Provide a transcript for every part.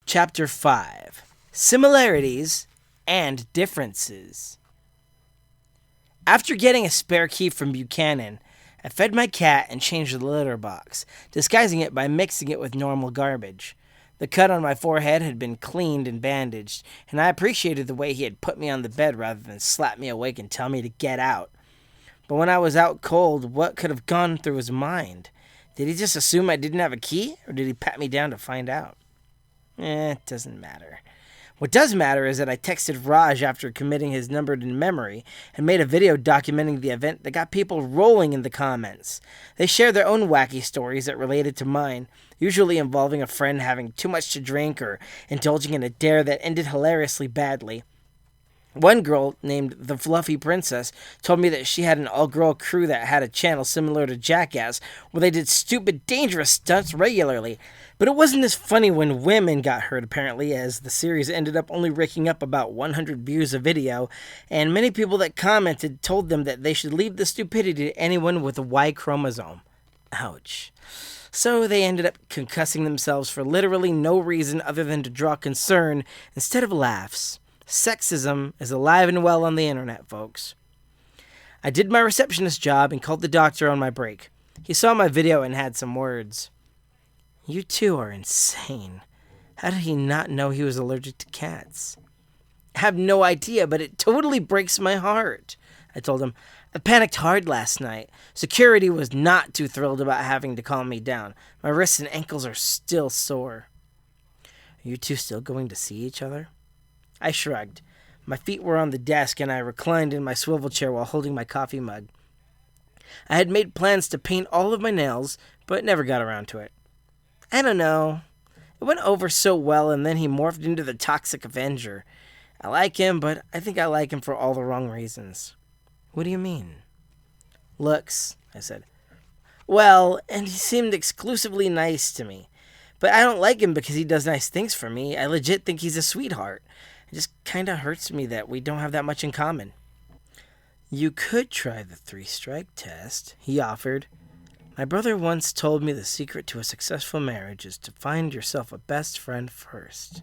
Chapter 5: Similarities and Differences. After getting a spare key from Buchanan, I fed my cat and changed the litter box, disguising it by mixing it with normal garbage. The cut on my forehead had been cleaned and bandaged, and I appreciated the way he had put me on the bed rather than slap me awake and tell me to get out. But when I was out cold, what could have gone through his mind? Did he just assume I didn't have a key, or did he pat me down to find out? It doesn't matter. What does matter is that I texted Raj after committing his number to memory and made a video documenting the event that got people rolling in the comments. They shared their own wacky stories that related to mine, usually involving a friend having too much to drink or indulging in a dare that ended hilariously badly. One girl, named the Fluffy Princess, told me that she had an all-girl crew that had a channel similar to Jackass, where they did stupid, dangerous stunts regularly. But it wasn't as funny when women got hurt, apparently, as the series ended up only raking up about 100 views a video, and many people that commented told them that they should leave the stupidity to anyone with a Y chromosome. Ouch. So they ended up concussing themselves for literally no reason other than to draw concern instead of laughs. Sexism is alive and well on the internet, folks. I did my receptionist job and called the doctor on my break. He saw my video and had some words. "You two are insane. How did he not know he was allergic to cats?" "I have no idea, but it totally breaks my heart," I told him. "I panicked hard last night. Security was not too thrilled about having to calm me down. My wrists and ankles are still sore." "Are you two still going to see each other?" I shrugged. My feet were on the desk, and I reclined in my swivel chair while holding my coffee mug. I had made plans to paint all of my nails, but never got around to it. I don't know. It went over so well, and then he morphed into the Toxic Avenger. I like him, but I think I like him for all the wrong reasons. "What do you mean?" "Looks," I said. "Well, and he seemed exclusively nice to me. But I don't like him because he does nice things for me. I legit think he's a sweetheart. It just kind of hurts me that we don't have that much in common." "You could try the 3-strike test," he offered. "My brother once told me the secret to a successful marriage is to find yourself a best friend first.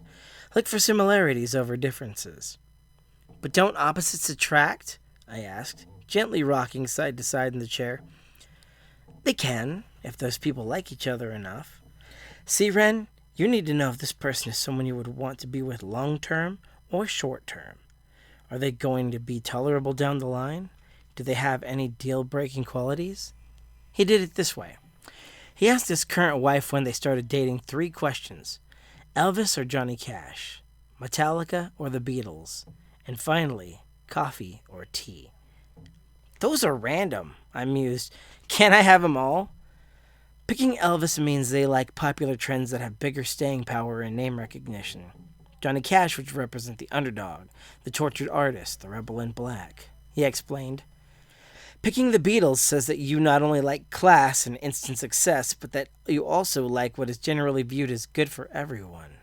Look for similarities over differences." "But don't opposites attract?" I asked, gently rocking side to side in the chair. "They can, if those people like each other enough. See, Ren, you need to know if this person is someone you would want to be with long-term or short-term. Are they going to be tolerable down the line? Do they have any deal-breaking qualities?" He did it this way. He asked his current wife when they started dating 3 questions. Elvis or Johnny Cash? Metallica or the Beatles? And finally, coffee or tea? "Those are random," I mused. "Can't I have them all?" Picking Elvis means they like popular trends that have bigger staying power and name recognition. Johnny Cash would represent the underdog, the tortured artist, the rebel in black, he explained. Picking the Beatles says that you not only like class and instant success, but that you also like what is generally viewed as good for everyone.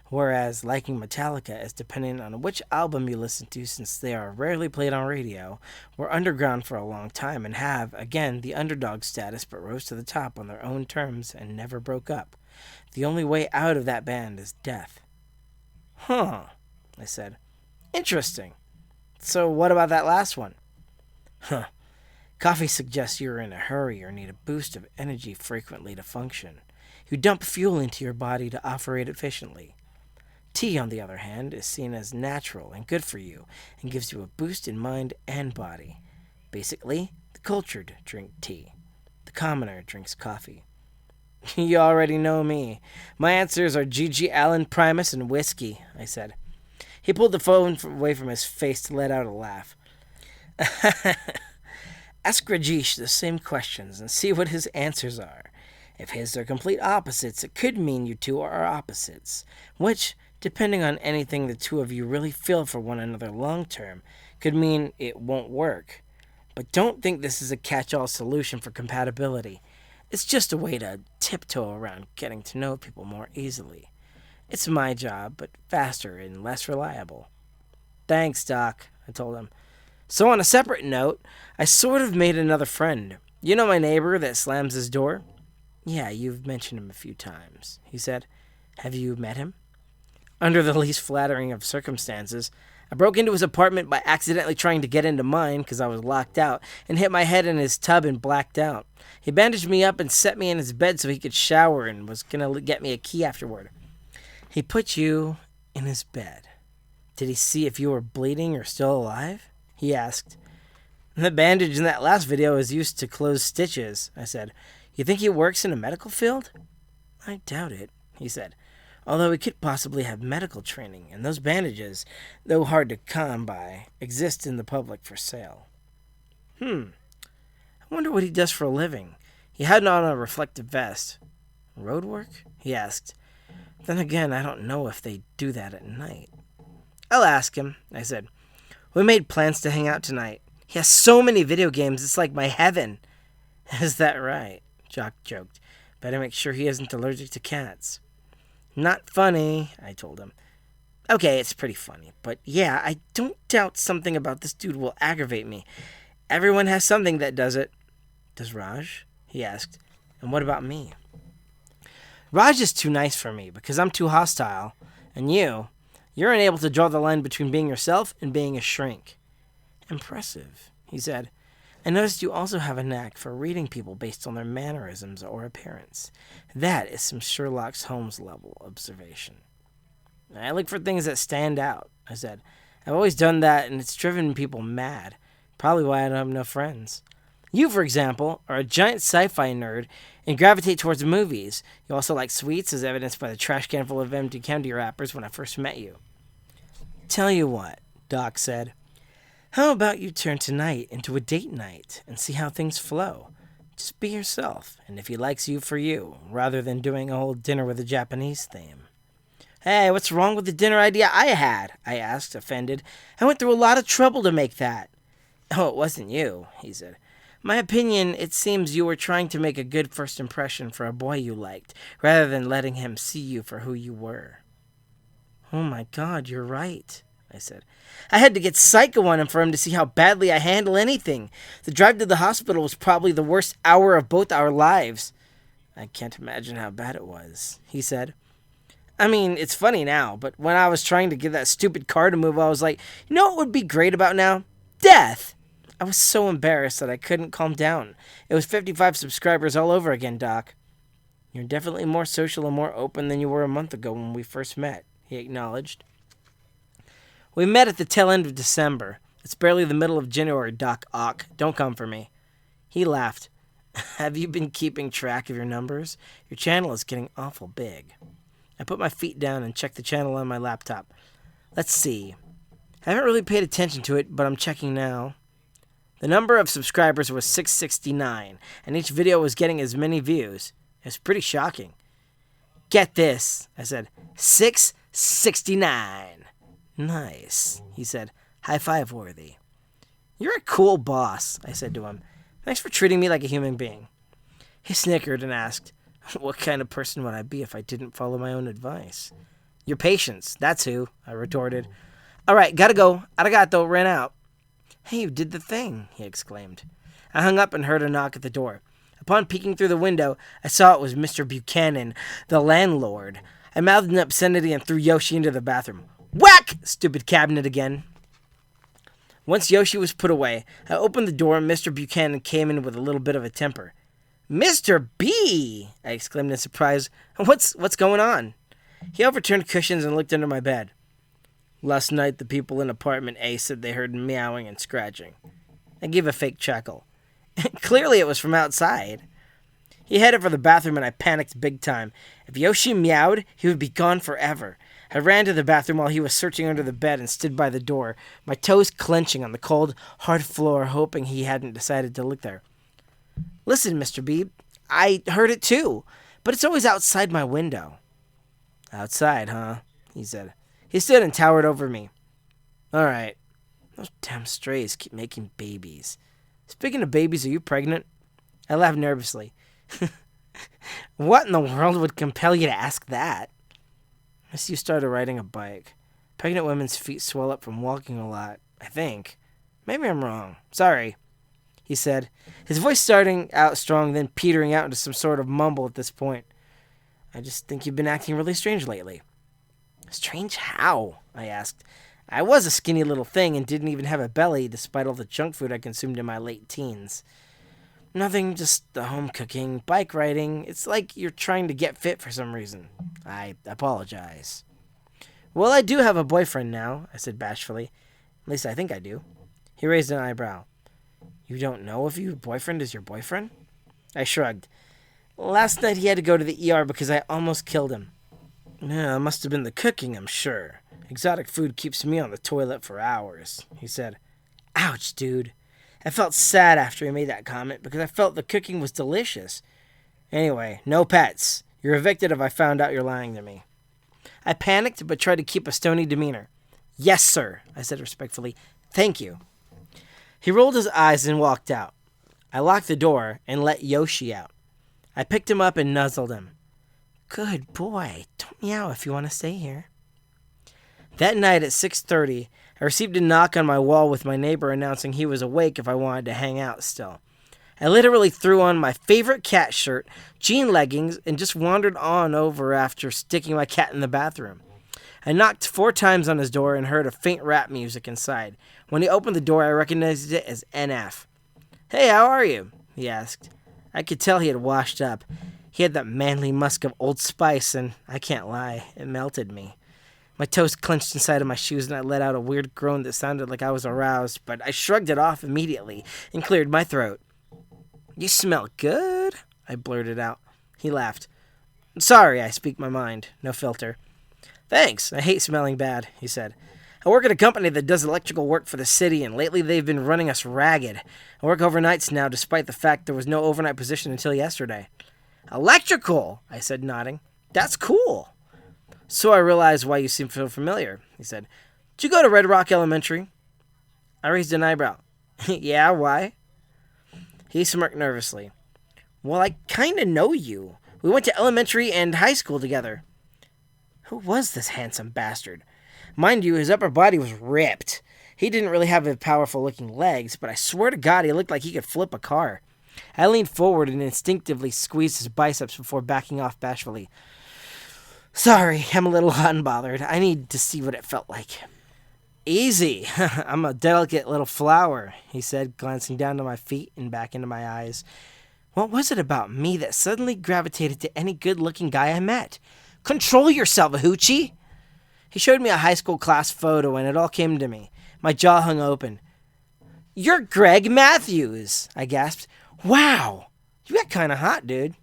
Whereas liking Metallica is dependent on which album you listen to, since they are rarely played on radio, were underground for a long time, and have, again, the underdog status but rose to the top on their own terms and never broke up. The only way out of that band is death. "Huh," I said. "Interesting. So what about that last one?" "Huh. Coffee suggests you're in a hurry or need a boost of energy frequently to function. You dump fuel into your body to operate efficiently. Tea, on the other hand, is seen as natural and good for you and gives you a boost in mind and body. Basically, the cultured drink tea. The commoner drinks coffee." "You already know me. My answers are G.G. Allen, Primus, and whiskey," I said. He pulled the phone away from his face to let out a laugh. "Ask Rajesh the same questions and see what his answers are. If his are complete opposites, it could mean you two are opposites, which, depending on anything the two of you really feel for one another long-term, could mean it won't work. But don't think this is a catch-all solution for compatibility. It's just a way to tiptoe around getting to know people more easily. It's my job, but faster and less reliable." "Thanks, Doc," I told him. "So on a separate note, I sort of made another friend. You know my neighbor that slams his door?" "Yeah, you've mentioned him a few times," he said. "Have you met him?" Under the least flattering of circumstances, I broke into his apartment by accidentally trying to get into mine because I was locked out, and hit my head in his tub and blacked out. He bandaged me up and set me in his bed so he could shower and was going to get me a key afterward. He put you in his bed. Did he see if you were bleeding or still alive? He asked. The bandage in that last video is used to close stitches, I said. You think he works in a medical field? I doubt it, he said. Although he could possibly have medical training, and those bandages, though hard to come by, exist in the public for sale. I wonder what he does for a living. He had on a reflective vest. Road work? He asked. Then again, I don't know if they do that at night. I'll ask him, I said. We made plans to hang out tonight. He has so many video games, it's like my heaven. Is that right? Jock joked. Better make sure he isn't allergic to cats. Not funny, I told him. Okay, it's pretty funny, but yeah, I don't doubt something about this dude will aggravate me. Everyone has something that does it. Does Raj? He asked. And what about me? Raj is too nice for me because I'm too hostile. And you're unable to draw the line between being yourself and being a shrink. Impressive, he said. I noticed you also have a knack for reading people based on their mannerisms or appearance. That is some Sherlock Holmes level observation. I look for things that stand out, I said. I've always done that, and it's driven people mad. Probably why I don't have no friends. You, for example, are a giant sci-fi nerd and gravitate towards movies. You also like sweets, as evidenced by the trash can full of empty candy wrappers when I first met you. Tell you what, Doc said. How about you turn tonight into a date night and see how things flow? Just be yourself, and if he likes you for you, rather than doing a whole dinner with a Japanese theme. Hey, what's wrong with the dinner idea I had? I asked, offended. I went through a lot of trouble to make that. Oh, it wasn't you, he said. My opinion, it seems you were trying to make a good first impression for a boy you liked, rather than letting him see you for who you were. Oh my God, you're right, I said. I had to get psycho on him for him to see how badly I handle anything. The drive to the hospital was probably the worst hour of both our lives. I can't imagine how bad it was, he said. I mean, it's funny now, but when I was trying to get that stupid car to move, I was like, you know what would be great about now? Death! I was so embarrassed that I couldn't calm down. It was 55 subscribers all over again, Doc. You're definitely more social and more open than you were a month ago when we first met, he acknowledged. We met at the tail end of December. It's barely the middle of January, Doc Ock. Don't come for me. He laughed. Have you been keeping track of your numbers? Your channel is getting awful big. I put my feet down and checked the channel on my laptop. Let's see. I haven't really paid attention to it, but I'm checking now. The number of subscribers was 669, and each video was getting as many views. It was pretty shocking. Get this, I said. 669. Nice, he said. High five worthy. You're a cool boss, I said to him. Thanks for treating me like a human being. He snickered and asked, what kind of person would I be if I didn't follow my own advice? Your patience, that's who, I retorted. All right, gotta go. Arigato, ran out. Hey, you did the thing, he exclaimed. I hung up and heard a knock at the door. Upon peeking through the window, I saw it was Mr. Buchanan, the landlord. I mouthed an obscenity and threw Yoshi into the bathroom. Whack! Stupid cabinet again. Once Yoshi was put away, I opened the door and Mr. Buchanan came in with a little bit of a temper. Mr. B! I exclaimed in surprise. What's going on? He overturned cushions and looked under my bed. Last night, the people in apartment A said they heard meowing and scratching. I gave a fake chuckle. Clearly it was from outside. He headed for the bathroom and I panicked big time. If Yoshi meowed, he would be gone forever. I ran to the bathroom while he was searching under the bed and stood by the door, my toes clenching on the cold, hard floor, hoping he hadn't decided to look there. Listen, Mr. B, I heard it too, but it's always outside my window. Outside, huh? He said. He stood and towered over me. All right. Those damn strays keep making babies. Speaking of babies, are you pregnant? I laughed nervously. What in the world would compel you to ask that? I see you started riding a bike. Pregnant women's feet swell up from walking a lot, I think. Maybe I'm wrong. Sorry, he said, his voice starting out strong, then petering out into some sort of mumble at this point. I just think you've been acting really strange lately. Strange how? I asked. I was a skinny little thing and didn't even have a belly despite all the junk food I consumed in my late teens. Nothing, just the home cooking, bike riding. It's like you're trying to get fit for some reason. I apologize. Well, I do have a boyfriend now, I said bashfully. At least I think I do. He raised an eyebrow. You don't know if your boyfriend is your boyfriend? I shrugged. Last night he had to go to the ER because I almost killed him. Yeah, it must have been the cooking, I'm sure. Exotic food keeps me on the toilet for hours, he said. Ouch, dude. I felt sad after he made that comment because I felt the cooking was delicious. Anyway, no pets. You're evicted if I found out you're lying to me. I panicked but tried to keep a stony demeanor. Yes, sir, I said respectfully. Thank you. He rolled his eyes and walked out. I locked the door and let Yoshi out. I picked him up and nuzzled him. Good boy. Don't meow if you want to stay here. That night at 6:30, I received a knock on my wall with my neighbor announcing he was awake if I wanted to hang out still. I literally threw on my favorite cat shirt, jean leggings, and just wandered on over after sticking my cat in the bathroom. I knocked 4 times on his door and heard a faint rap music inside. When he opened the door, I recognized it as NF. Hey, how are you? He asked. I could tell he had washed up. He had that manly musk of Old Spice, and I can't lie, it melted me. My toes clenched inside of my shoes, and I let out a weird groan that sounded like I was aroused, but I shrugged it off immediately and cleared my throat. You smell good, I blurted out. He laughed. Sorry, I speak my mind, no filter. Thanks, I hate smelling bad, he said. I work at a company that does electrical work for the city, and lately they've been running us ragged. I work overnights now, despite the fact there was no overnight position until yesterday. Electrical, I said, nodding. That's cool. So I realized why you seem so familiar, he said. Did you go to Red Rock Elementary? I raised an eyebrow. Yeah, why? He smirked nervously. Well, I kinda know you. We went to elementary and high school together. Who was this handsome bastard? Mind you, his upper body was ripped. He didn't really have powerful-looking legs, but I swear to God he looked like he could flip a car. I leaned forward and instinctively squeezed his biceps before backing off bashfully. Sorry, I'm a little unbothered. I need to see what it felt like. Easy. I'm a delicate little flower, he said, glancing down to my feet and back into my eyes. What was it about me that suddenly gravitated to any good-looking guy I met? Control yourself, Hoochie! He showed me a high school class photo, and it all came to me. My jaw hung open. You're Greg Matthews, I gasped. Wow, you got kind of hot, dude.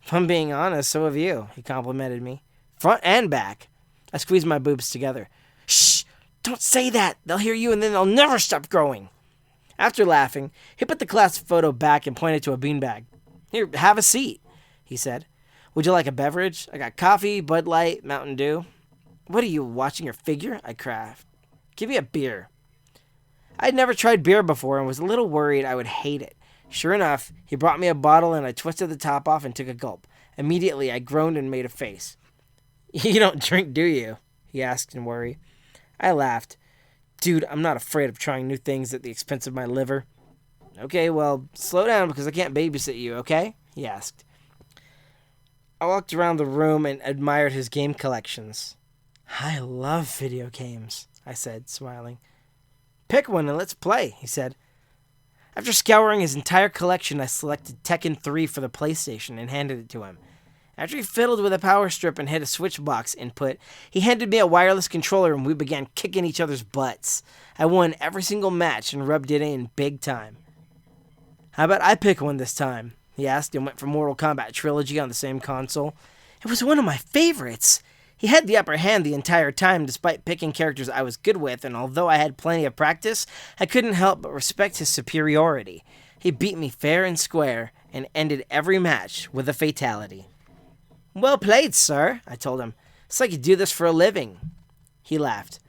If I'm being honest, so have you, he complimented me. Front and back. I squeezed my boobs together. Shh, don't say that. They'll hear you and then they'll never stop growing. After laughing, he put the class photo back and pointed to a beanbag. Here, have a seat, he said. Would you like a beverage? I got coffee, Bud Light, Mountain Dew. What are you, watching your figure? I craft. Give me a beer. I'd never tried beer before and was a little worried I would hate it. Sure enough, he brought me a bottle and I twisted the top off and took a gulp. Immediately, I groaned and made a face. You don't drink, do you? He asked in worry. I laughed. Dude, I'm not afraid of trying new things at the expense of my liver. Okay, well, slow down because I can't babysit you, okay? He asked. I walked around the room and admired his game collections. I love video games, I said, smiling. Pick one and let's play, he said. After scouring his entire collection, I selected Tekken 3 for the PlayStation and handed it to him. After he fiddled with a power strip and hit a switch box input, he handed me a wireless controller and we began kicking each other's butts. I won every single match and rubbed it in big time. How about I pick one this time? He asked and went for Mortal Kombat Trilogy on the same console. It was one of my favorites. He had the upper hand the entire time despite picking characters I was good with, and although I had plenty of practice, I couldn't help but respect his superiority. He beat me fair and square and ended every match with a fatality. Well played, sir, I told him. It's like you do this for a living. He laughed.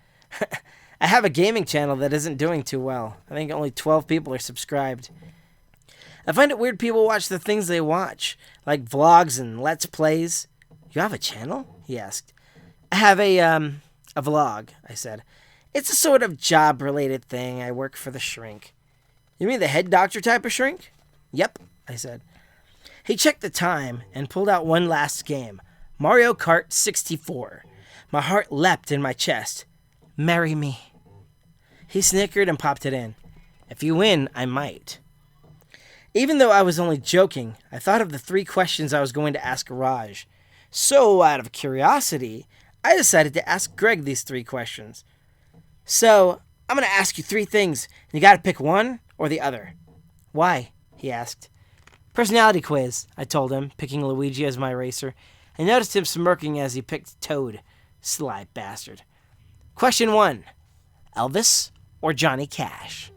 I have a gaming channel that isn't doing too well. I think only 12 people are subscribed. I find it weird people watch the things they watch, like vlogs and Let's Plays. You have a channel? He asked. I have a vlog, I said. It's a sort of job-related thing. I work for the shrink. You mean the head doctor type of shrink? Yep, I said. He checked the time and pulled out one last game, Mario Kart 64. My heart leapt in my chest. Marry me. He snickered and popped it in. If you win, I might. Even though I was only joking, I thought of the 3 questions I was going to ask Raj. So, out of curiosity, I decided to ask Greg these 3 questions. So, I'm going to ask you 3 things, and you got to pick one or the other. Why? He asked. Personality quiz, I told him, picking Luigi as my racer. I noticed him smirking as he picked Toad. Sly bastard. Question 1. Elvis or Johnny Cash?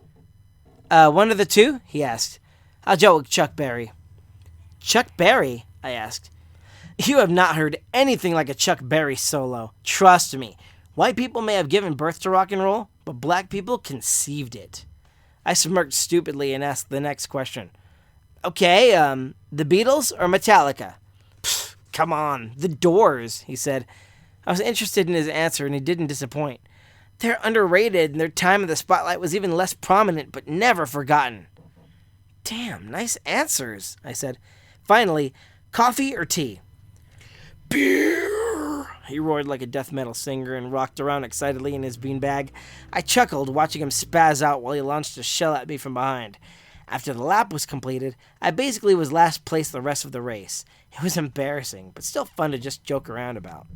One of the 2? He asked. I'll go with Chuck Berry. Chuck Berry? I asked. You have not heard anything like a Chuck Berry solo. Trust me. White people may have given birth to rock and roll, but black people conceived it. I smirked stupidly and asked the next question. Okay, the Beatles or Metallica? Pfft, come on, the Doors, he said. I was interested in his answer, and he didn't disappoint. They're underrated, and their time in the spotlight was even less prominent, but never forgotten. Damn, nice answers, I said. Finally, coffee or tea? Beer! He roared like a death metal singer and rocked around excitedly in his beanbag. I chuckled, watching him spaz out while he launched a shell at me from behind. After the lap was completed, I basically was last place the rest of the race. It was embarrassing, but still fun to just joke around about.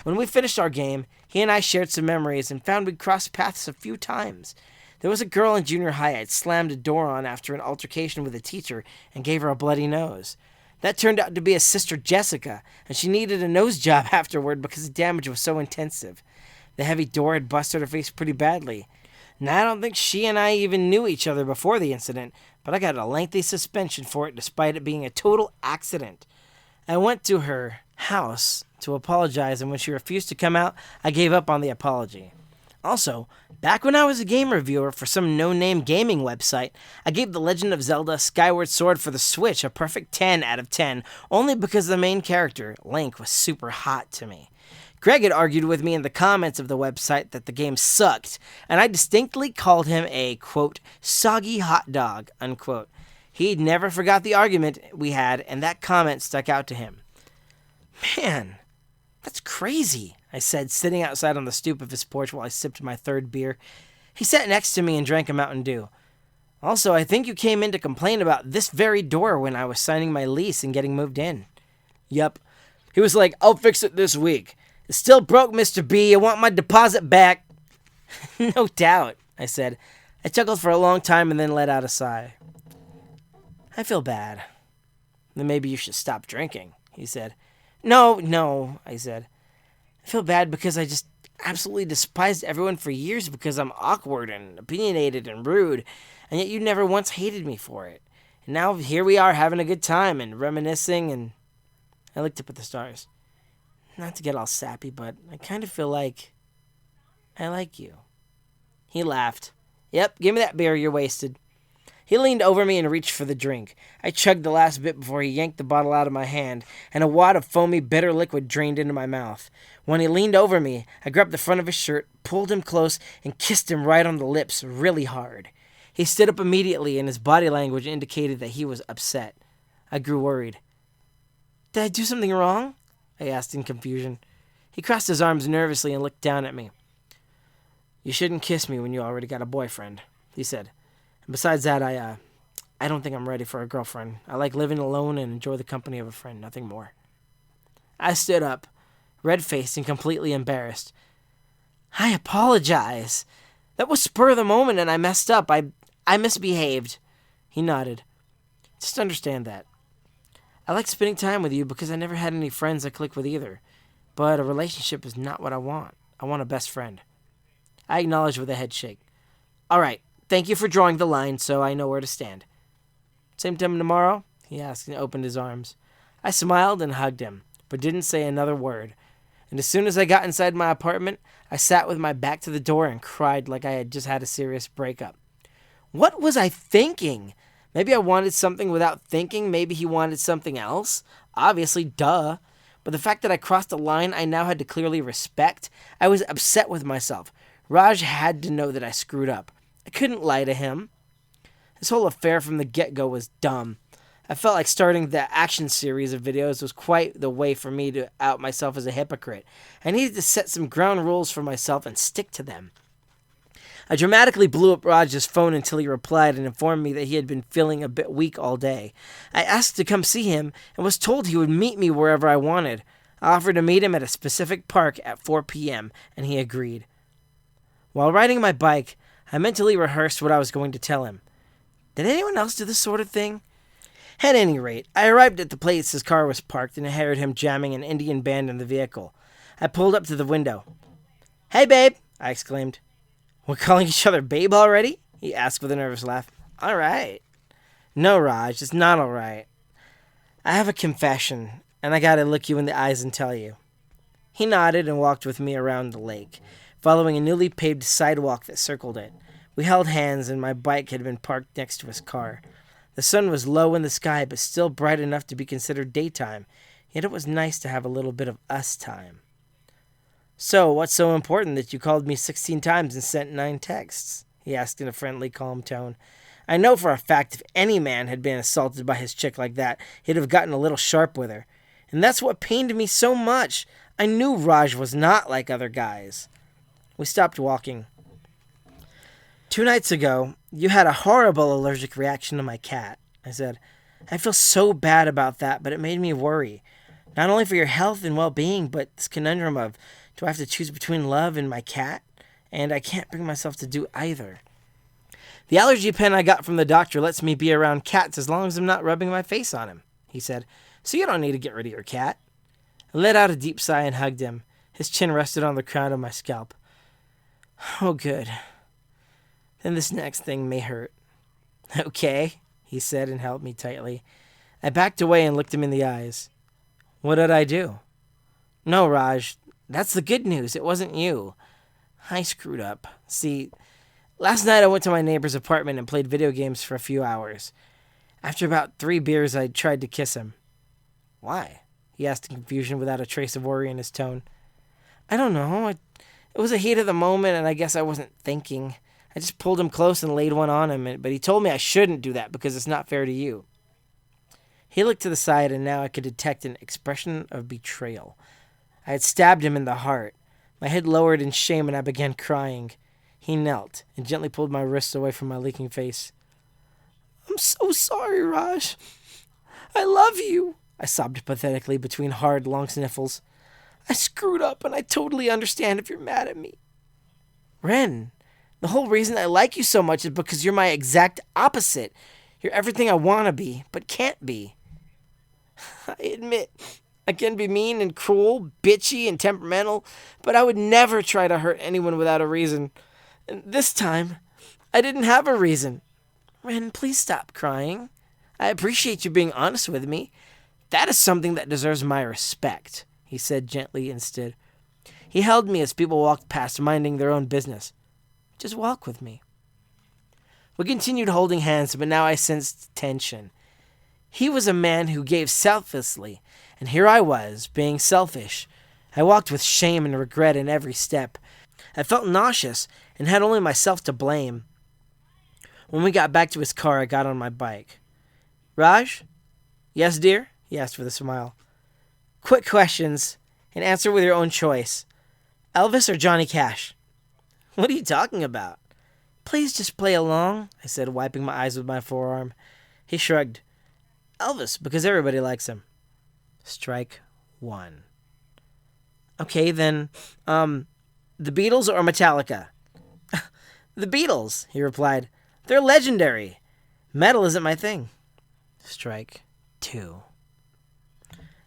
When we finished our game, he and I shared some memories and found we'd crossed paths a few times. There was a girl in junior high I'd slammed a door on after an altercation with a teacher and gave her a bloody nose. That turned out to be his sister Jessica, and she needed a nose job afterward because the damage was so intensive. The heavy door had busted her face pretty badly. Now, I don't think she and I even knew each other before the incident, but I got a lengthy suspension for it despite it being a total accident. I went to her house to apologize, and when she refused to come out, I gave up on the apology. Also, back when I was a game reviewer for some no-name gaming website, I gave The Legend of Zelda Skyward Sword for the Switch a perfect 10 out of 10, only because the main character, Link, was super hot to me. Greg had argued with me in the comments of the website that the game sucked, and I distinctly called him a, quote, soggy hot dog, unquote. He never forgot the argument we had, and that comment stuck out to him. Man, that's crazy, I said, sitting outside on the stoop of his porch while I sipped my 3rd beer. He sat next to me and drank a Mountain Dew. Also, I think you came in to complain about this very door when I was signing my lease and getting moved in. Yup. He was like, I'll fix it this week. It's still broke, Mr. B. I want my deposit back. No doubt, I said. I chuckled for a long time and then let out a sigh. I feel bad. Then maybe you should stop drinking, he said. No, I said. I feel bad because I just absolutely despised everyone for years because I'm awkward and opinionated and rude, and yet you never once hated me for it. And now here we are having a good time and reminiscing, and I looked up at the stars. Not to get all sappy, but I kind of feel like I like you. He laughed. Yep, give me that beer, you're wasted. He leaned over me and reached for the drink. I chugged the last bit before he yanked the bottle out of my hand, and a wad of foamy, bitter liquid drained into my mouth. When he leaned over me, I grabbed the front of his shirt, pulled him close, and kissed him right on the lips really hard. He stood up immediately, and his body language indicated that he was upset. I grew worried. Did I do something wrong? I asked in confusion. He crossed his arms nervously and looked down at me. You shouldn't kiss me when you already got a boyfriend, he said. Besides that, I don't think I'm ready for a girlfriend. I like living alone and enjoy the company of a friend, nothing more. I stood up, red-faced and completely embarrassed. I apologize. That was spur of the moment and I messed up. I misbehaved. He nodded. Just understand that. I like spending time with you because I never had any friends I click with either. But a relationship is not what I want. I want a best friend. I acknowledged with a head shake. All right. Thank you for drawing the line so I know where to stand. Same time tomorrow? He asked and opened his arms. I smiled and hugged him, but didn't say another word. And as soon as I got inside my apartment, I sat with my back to the door and cried like I had just had a serious breakup. What was I thinking? Maybe I wanted something without thinking. Maybe he wanted something else. Obviously, duh. But the fact that I crossed a line I now had to clearly respect, I was upset with myself. Raj had to know that I screwed up. I couldn't lie to him. This whole affair from the get-go was dumb. I felt like starting the action series of videos was quite the way for me to out myself as a hypocrite. I needed to set some ground rules for myself and stick to them. I dramatically blew up Raj's phone until he replied and informed me that he had been feeling a bit weak all day. I asked to come see him and was told he would meet me wherever I wanted. I offered to meet him at a specific park at 4 p.m., and he agreed. While riding my bike, I mentally rehearsed what I was going to tell him. Did anyone else do this sort of thing? At any rate, I arrived at the place his car was parked, and I heard him jamming an Indian band in the vehicle. I pulled up to the window. "Hey, babe," I exclaimed. "We're calling each other babe already?" he asked with a nervous laugh. "All right." "No, Raj, it's not all right. I have a confession, and I gotta look you in the eyes and tell you." He nodded and walked with me around the lake, following a newly paved sidewalk that circled it. We held hands, and my bike had been parked next to his car. The sun was low in the sky, but still bright enough to be considered daytime, yet it was nice to have a little bit of us time. "So, what's so important that you called me 16 times and sent 9 texts?" he asked in a friendly, calm tone. I know for a fact if any man had been assaulted by his chick like that, he'd have gotten a little sharp with her. And that's what pained me so much. I knew Raj was not like other guys. We stopped walking. "2 nights ago, you had a horrible allergic reaction to my cat," I said. "I feel so bad about that, but it made me worry. Not only for your health and well-being, but this conundrum of, do I have to choose between love and my cat? And I can't bring myself to do either. The allergy pen I got from the doctor lets me be around cats as long as I'm not rubbing my face on him," he said. "So you don't need to get rid of your cat." I let out a deep sigh and hugged him. His chin rested on the crown of my scalp. "Oh, good. Then this next thing may hurt." "Okay," he said and held me tightly. I backed away and looked him in the eyes. "What did I do?" "No, Raj, that's the good news. It wasn't you. I screwed up. See, last night I went to my neighbor's apartment and played video games for a few hours. After about 3 beers, I tried to kiss him." "Why?" he asked in confusion without a trace of worry in his tone. "I don't know. It was a heat of the moment, and I guess I wasn't thinking. I just pulled him close and laid one on him, but he told me I shouldn't do that because it's not fair to you." He looked to the side, and now I could detect an expression of betrayal. I had stabbed him in the heart. My head lowered in shame, and I began crying. He knelt and gently pulled my wrists away from my leaking face. "I'm so sorry, Raj. I love you," I sobbed pathetically between hard, long sniffles. "I screwed up, and I totally understand if you're mad at me." "Ren, the whole reason I like you so much is because you're my exact opposite. You're everything I want to be, but can't be." "I admit, I can be mean and cruel, bitchy and temperamental, but I would never try to hurt anyone without a reason. And this time, I didn't have a reason." "Ren, please stop crying. I appreciate you being honest with me. That is something that deserves my respect," he said gently instead. He held me as people walked past, minding their own business. "Just walk with me." We continued holding hands, but now I sensed tension. He was a man who gave selflessly, and here I was, being selfish. I walked with shame and regret in every step. I felt nauseous and had only myself to blame. When we got back to his car, I got on my bike. "Raj?" "Yes, dear?" he asked with a smile. "Quick questions, and answer with your own choice. Elvis or Johnny Cash?" "What are you talking about?" "Please just play along," I said, wiping my eyes with my forearm. He shrugged. "Elvis, because everybody likes him." Strike 1. "Okay, then, the Beatles or Metallica?" "The Beatles," he replied. "They're legendary. Metal isn't my thing." Strike 2.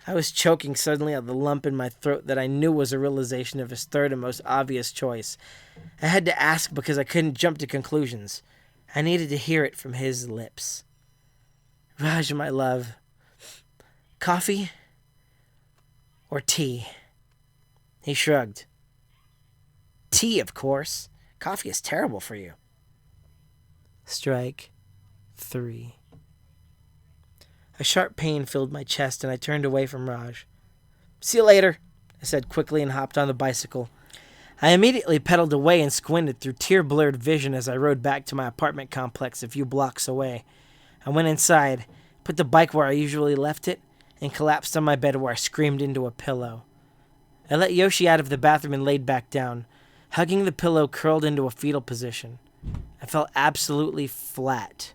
I was choking suddenly at the lump in my throat that I knew was a realization of his third and most obvious choice. I had to ask because I couldn't jump to conclusions. I needed to hear it from his lips. "Raj, my love, coffee or tea?" He shrugged. "Tea, of course. Coffee is terrible for you." Strike 3. A sharp pain filled my chest, and I turned away from Raj. "See you later," I said quickly and hopped on the bicycle. I immediately pedaled away and squinted through tear-blurred vision as I rode back to my apartment complex a few blocks away. I went inside, put the bike where I usually left it, and collapsed on my bed where I screamed into a pillow. I let Yoshi out of the bathroom and laid back down, hugging the pillow curled into a fetal position. I felt absolutely flat.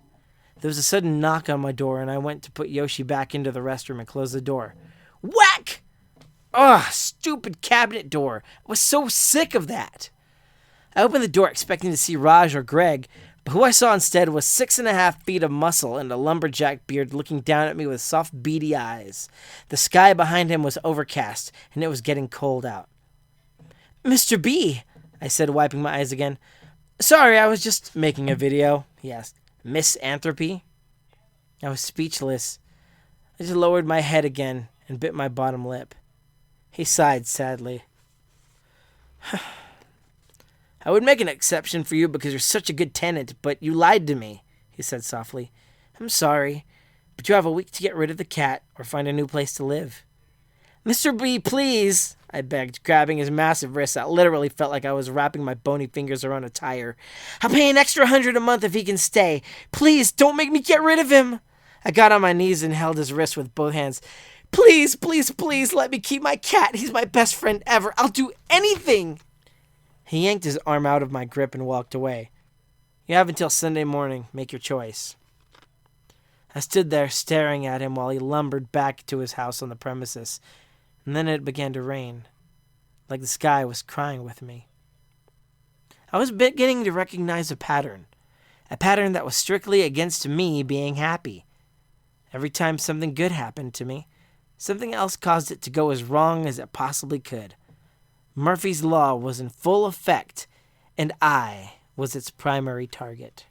There was a sudden knock on my door, and I went to put Yoshi back into the restroom and close the door. Whack! Ugh, stupid cabinet door. I was so sick of that. I opened the door expecting to see Raj or Greg, but who I saw instead was 6.5 feet of muscle and a lumberjack beard looking down at me with soft, beady eyes. The sky behind him was overcast, and it was getting cold out. "Mr. B," I said, wiping my eyes again. "Sorry, I was just making a video," he asked. "Misanthropy?" I was speechless. I just lowered my head again and bit my bottom lip. He sighed sadly. "I would make an exception for you because you're such a good tenant, but you lied to me," he said softly. "I'm sorry, but you have a week to get rid of the cat or find a new place to live." "Mr. B, please," I begged, grabbing his massive wrist that literally felt like I was wrapping my bony fingers around a tire. "I'll pay an extra $100 a month if he can stay. Please, don't make me get rid of him." I got on my knees and held his wrist with both hands. "Please, please, please let me keep my cat. He's my best friend ever. I'll do anything." He yanked his arm out of my grip and walked away. "You have until Sunday morning. Make your choice." I stood there staring at him while he lumbered back to his house on the premises, and then it began to rain, like the sky was crying with me. I was beginning to recognize a pattern that was strictly against me being happy. Every time something good happened to me, something else caused it to go as wrong as it possibly could. Murphy's Law was in full effect, and I was its primary target.